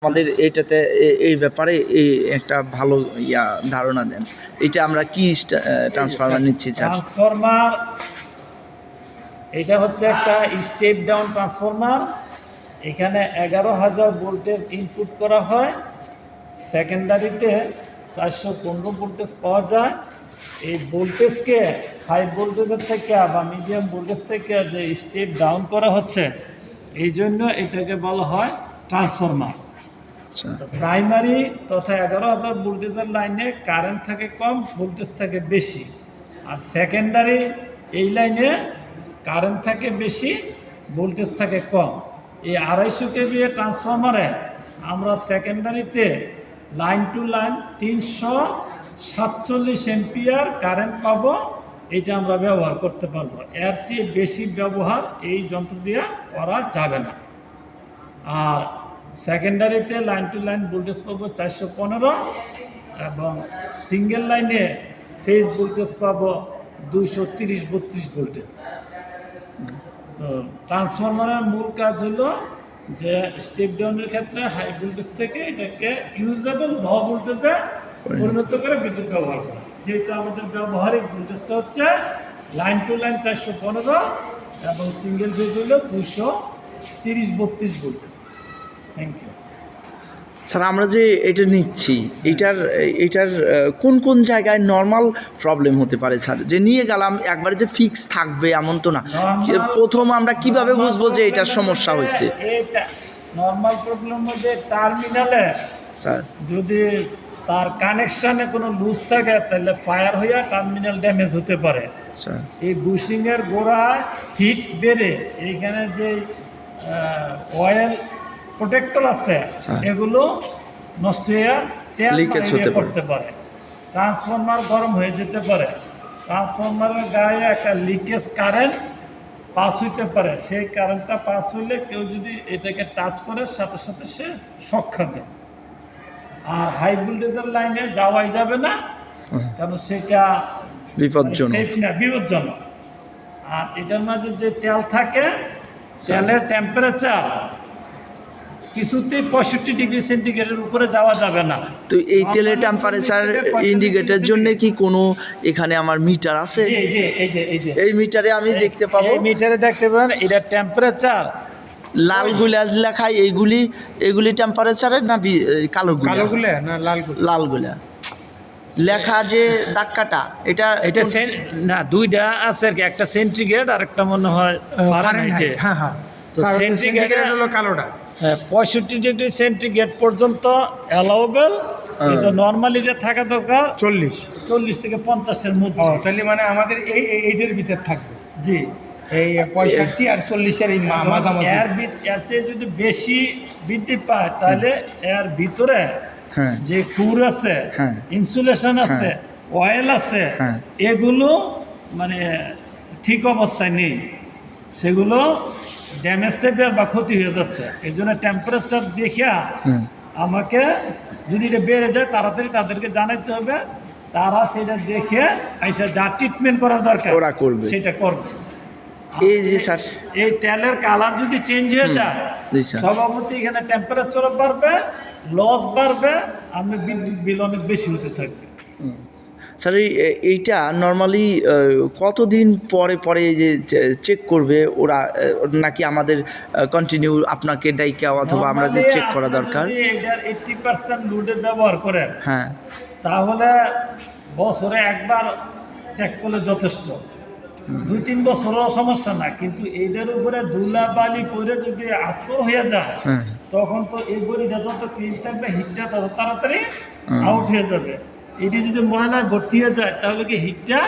আমাদের এইটাতে এই ব্যাপারে এই একটা ভালো ধারণা দেন। এটা আমরা কি ট্রান্সফরমার নিচ্ছি স্যার? ট্রান্সফরমার এটা হচ্ছে একটা স্টেপ ডাউন ট্রান্সফরমার। এখানে 11,000 ভোল্টের ইনপুট করা হয়। সেকেন্ডারিতে 415 ভোল্টেজ পাওয়া যায়। এই ভোল্টেজকে হাই ভোল্টেজের থেকে বা মিডিয়াম ভোল্টেজ থেকে যে স্টেপ ডাউন করা হচ্ছে, এই জন্য এটাকে বলা হয় ট্রান্সফরমার। প্রাইমারি তথা 11,000 ভোল্টেজের লাইনে কারেন্ট থাকে কম, ভোল্টেজ থাকে বেশি। আর সেকেন্ডারি এই লাইনে কারেন্ট থাকে বেশি, ভোল্টেজ থাকে কম। এই 250 কেভি ট্রান্সফরমারে আমরা সেকেন্ডারিতে line to line 347 ampere current পাবো। এটা আমরা ব্যবহার করতে পারবো। এর চেয়ে বেশি ব্যবহার এই যন্ত্র দিয়ে করা যাবে না। আর সেকেন্ডারিতে লাইন টু লাইন ভোল্টেজ পাবো 415 এবং সিঙ্গেল লাইনে ফেজ ভোল্টেজ পাবো 230-32 ভোল্টেজ। তো ট্রান্সফরমারের মূল কাজ হলো যে স্টেপ ডাউনের ক্ষেত্রে হাই ভোল্টেজ থেকে এটাকে ইউজেবল লো ভোল্টেজে পরিণত করে বিদ্যুৎ ব্যবহার করা। যেহেতু আমাদের ব্যবহারিক ভোল্টেজটা হচ্ছে লাইন টু লাইন 415 এবং সিঙ্গেল ফেজ হলো 230-32 ভোল্টেজ। Thank you sir. আমরা যে এটা নিচ্ছি, এটার কোন কোন জায়গায় নর্মাল প্রবলেম হতে পারে স্যার? যে নিয়ে গেলাম একবারে যে ফিক্স থাকবে এমন তো না। প্রথম আমরা কিভাবে বুঝবো যে এটার সমস্যা হয়েছে? এটা নর্মাল প্রবলেম মধ্যে টার্মিনালে স্যার যদি তার কানেকশনে কোনো লুজ থাকে তাহলে ফায়ার হইয়া টার্মিনাল ড্যামেজ হতে পারে। স্যার এই বুশিংয়ের গোড়ায় হিট বেড়ে এইখানে যে অয়েল প্রোটেক্টর আছে এগুলো নষ্ট হয়ে তেল লিকেজ করতে পারে। ট্রান্সফরমার গরম হয়ে যেতে পারে। ট্রান্সফরমারের গায়ে একটা লিকেজ কারেন্ট পাস হইতে পারে। সেই কারেন্টটা পাস হইলে কেউ যদি এটাকে টাচ করে সাথে সাথে সে শক খাবে। আর হাই ভোল্টেজের লাইনে যাওয়াই যাবে না, কারণ সেটা বিপজ্জনক, সেফ না, বিপজ্জনক। আর এটার মাঝে যে তেল থাকে, তেলের টেম্পারেচার কিছুতেই 65 ডিগ্রি সেন্টিগ্রেডের উপরে যাওয়া যাবে না। তো এই তেলের টেম্পারেচার ইন্ডিকেটের জন্য কি কোনো এখানে আমার মিটার আছে? এই মিটারে আমি দেখতে পাবো? এই মিটারে দেখতে পাবেন এটা টেম্পারেচার। লালগুলা লেখায় এগুলি টেম্পারেচারের না কালোগুলা না লালগুলা লেখা যে দাগকাটা এটা না, দুইটা আছে আর কি, একটা সেন্টিগ্রেড আর একটা মনে হয় ফারেনহাইট। হ্যাঁ, তো সেন্টিগ্রেড হলো কালোটা। 65 ডিগ্রি সেন্টিগ্রেড পর্যন্ত অ্যালাউবেল, কিন্তু নরমালি এটা থাকা দরকার 40 থেকে 50-এর মধ্যে। তাহলে মানে আমাদের এইটার ভিতর থাকবে। জি, এই 65 আর 40-এর এই মাঝামাঝি। এর চেয়ে যদি বেশি বৃদ্ধি পায় তাহলে এর ভিতরে যে কুর আছে, ইনসুলেশন আছে, অয়েল আছে, এগুলো মানে ঠিক অবস্থায় নেই, সেগুলো ড্যামেজ টাইপের বা ক্ষতি হয়ে যাচ্ছে। এই জন্য টেম্পারেচার দেখিয়া আমাকে যদি এটা বেড়ে যায় তাড়াতাড়ি তাদেরকে জানাইতে হবে। তারা সেটা দেখে এসে যা ট্রিটমেন্ট করার দরকার ওরা করবে, সেটা করবে। এই যে স্যার এই তেলের কালার যদি চেঞ্জ হয়ে যায়, স্বভাবতই এখানে টেম্পারেচারও বাড়বে, লস বাড়বে, আমি বিদ্যুৎ বিল অনেক বেশি হতে থাকবে। স্যার এইটা নর্মালি কতদিন পরে পরে যে চেক করবে ওরা, নাকি আমাদের কন্টিনিউ আপনাকে ডাইকা অথবা আমাদের চেক করা দরকার? এটার 80% লোডের ব্যবহার করেন, তাহলে বছরে একবার চেক করলে যথেষ্ট। 2-3 বছরও সমস্যা না, কিন্তু এইটার উপরে ধুলা বালি পরে যদি আস্ত হয়ে যায় তখন তো এই বড়িটা যত ক্লিন থাকবে হিটটা তত তাড়াতাড়ি আউট হয়ে যাবে। এটি যদি ময়লা ভর্তি হয়ে যায় তাহলে কি হিটটা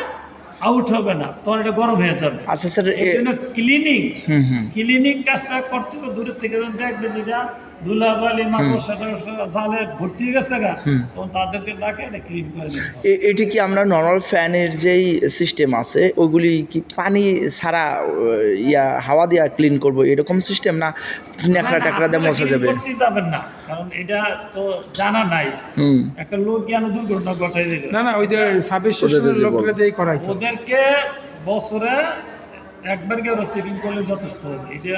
আউট হবে না, তখন এটা গরম হয়ে যাবে। আচ্ছা স্যার, এই জন্য ক্লিনিং কাজটা করতে হবে। দূরের থেকে যখন দেখবে যেটা ধুলাবালি মাকড়সা জালে ভর্তি হয়ে গেছে তখন তাদেরকে ডাকে এটা ক্লিন করে দেবে। এটি কি আমরা নর্মাল ফ্যানের যেই সিস্টেম আছে ওগুলি কি পানি ছাড়া হাওয়া দিয়ে ক্লিন করব এরকম সিস্টেম, না ন্যাকড়া টাকড়া দিয়ে মোছা যাবে? করতে যাবেন না, কারণ এটা তো জানা নাই। একটা লোক জ্ঞান দুর্ঘটনা ঘটাই দিল। না ওই যে সার্ভিস লোকরা দিয়ে করাই, ওদেরকে বছরে একবার চেকিং করলে যথেষ্ট হবে। এটা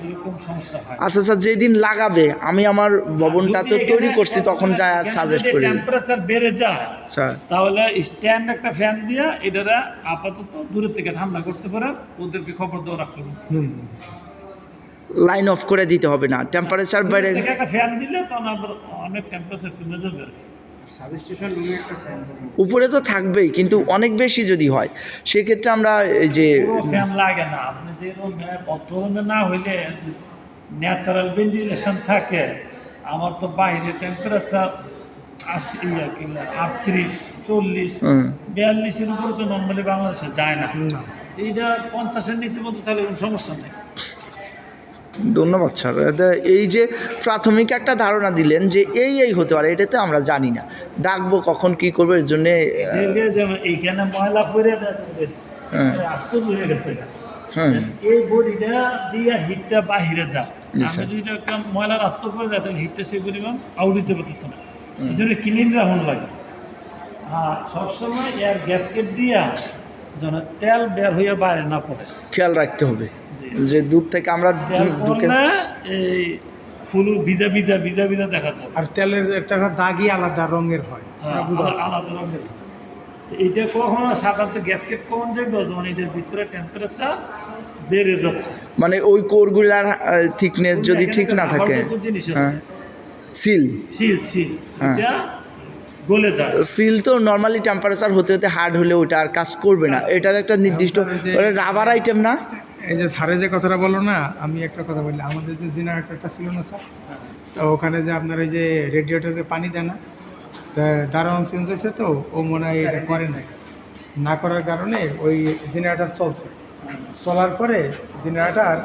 এরকম সমস্যা হয়। আচ্ছা স্যার, যেদিন লাগাবে আমি আমার ভবনটা তো তৈরি করছি তখন যা সাজেস্ট করি টেম্পারেচার বেড়ে যায় স্যার। তাহলে স্ট্যান্ড একটা ফ্যান দিয়ে এটারা আপাতত দূরের থেকে ঠান্ডা করতে পারে, ওদেরকে খবর দেওয়া রাখতে হবে। লাইন অফ করে দিতে হবে না, টেম্পারেচার বেড়ে দূরের থেকে একটা ফ্যান দিলে তখন আবার অনেক টেম্পারেচার কমে যাবে। সাবস্টেশন রুমে একটা ফ্যান উপরে তো থাকবেই, কিন্তু অনেক বেশি যদি হয় সেক্ষেত্রে আমরা এই যে পুরো ফ্যান লাগে না, আপনি যে রুমে অত রুমে না হইলে ন্যাচারাল ভেন্টিলেশন থাকে। আমার তো বাইরে টেম্পারেচার 38, 40, 42-এর উপরে তো নর্মালি বাংলাদেশে যায় না। এইটা 50-এর নিচে মতো তাহলে কোনো সমস্যা নেই। ধন্যবাদ স্যার। এই যে প্রাথমিক একটা ধারণা দিলেন যে এই হতে পারে, এটা তো আমরা জানি না, ডাকবো কখন কি করবো এর জন্যে। যেমন এইখানে ময়লা পড়ে হ্যাঁ। আস্ত হয়ে গেছে, হ্যাঁ এই বডিটা দিয়ে হিটটা বাহিরে যায়। জি আমি স্যার। যদি একটা ময়লার আস্ত করে যায় তাহলে হিটটা সেই পরিমাণ আউট দিতে পারতেছে না, এই জন্য ক্লিন রাখুন লাগে। আর সবসময় এয়ার গ্যাসকেট দিয়া যেন তেল বের হয়ে বাইরে না পড়ে, খেয়াল রাখতে হবে জি। যে দূর থেকে আমরা তেল ঢুকে পড়লে এই ফুল ভিজা ভিজা দেখা যায়। আর তেলের একটা দাগই আলাদা রঙের হয়, হ্যাঁ, বুঝা যায়। আলাদা রঙের। তো এইটা কখনো সাধারণত গ্যাসকেট কখন যাবে যখন এটার ভিতরে টেম্পারেচার বেড়ে যাচ্ছে। মানে ওই কোরগুলার থিকনেস যদি ঠিক না থাকে, জিনিস হ্যাঁ সিল সিল হ্যাঁ। এটা গলে যায়। সিল তো নর্মালি টেম্পারেচার হতে হতে হার্ড হলে ওটা আর কাজ করবে না, এটার একটা নির্দিষ্ট রাবার আইটেম না। এই যে স্যারে যে কথাটা বলো না, আমি একটা কথা বলি, আমাদের যে জেনারেটরটা ছিল না স্যার, তো ওখানে যে আপনার এই যে রেডিয়েটরকে পানি দেয় না, দারোয়ান চেঞ্জ হয়েছে, তো ও মনে হয় এটা করে নাই, না করার কারণে ওই জেনারেটর চলছে, চলার পরে জেনারেটর